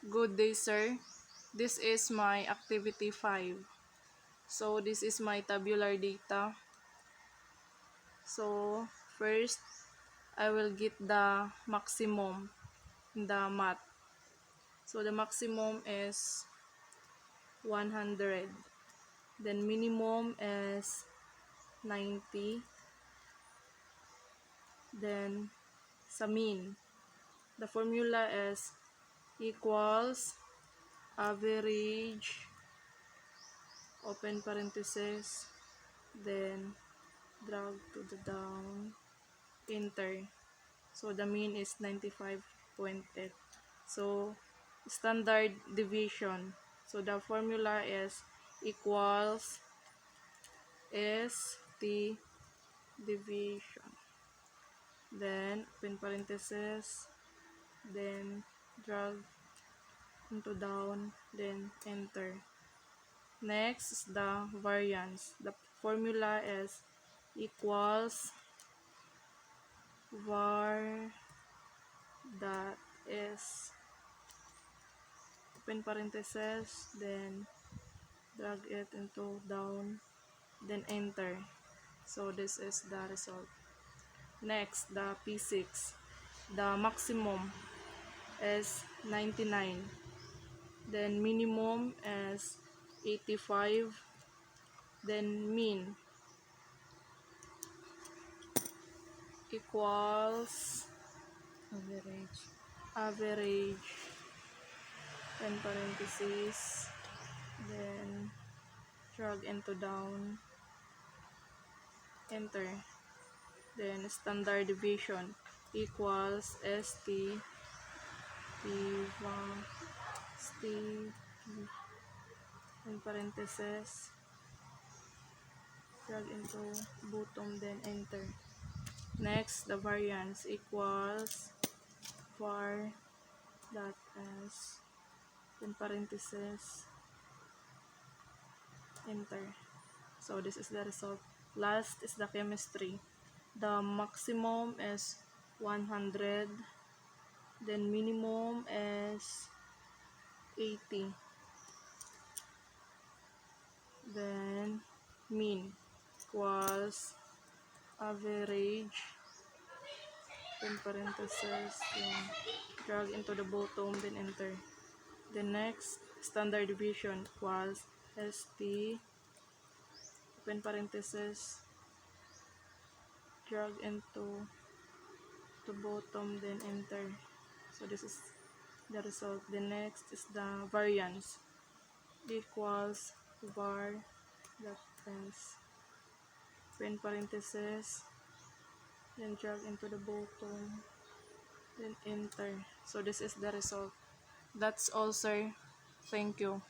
Good day, sir. This is my activity 5. So this is my tabular data. So first, I will get the maximum in the math. So the maximum is 100. Then minimum is 90. Then sa mean, the formula is equals average, open parenthesis, then drag to the down, enter. So the mean is 95.8. So standard deviation. So the formula is equals ST deviation. Then open parenthesis, then drag into down, then enter. Next is the variance. The formula is equals var dot is, open parenthesis, then drag it into down, then enter. So this is the result. Next, the P6. The maximum is 99. Then minimum is 85. Then mean equals average, then parentheses, then drag into down, enter. Then standard deviation equals ST in parentheses, drag into bottom, then enter. Next, the variance equals var dot s, in parentheses, enter. So this is the result. Last is the chemistry. The maximum is 100, then minimum is 80, then mean equals average, in parentheses, then drag into the bottom, then enter. The next, standard deviation equals ST, open parentheses, drag into the bottom, then enter. So this is the result. The next is the variance equals var dot s, open parentheses, then drag into the bottom, then enter. So this is the result. That's all, sir. Thank you.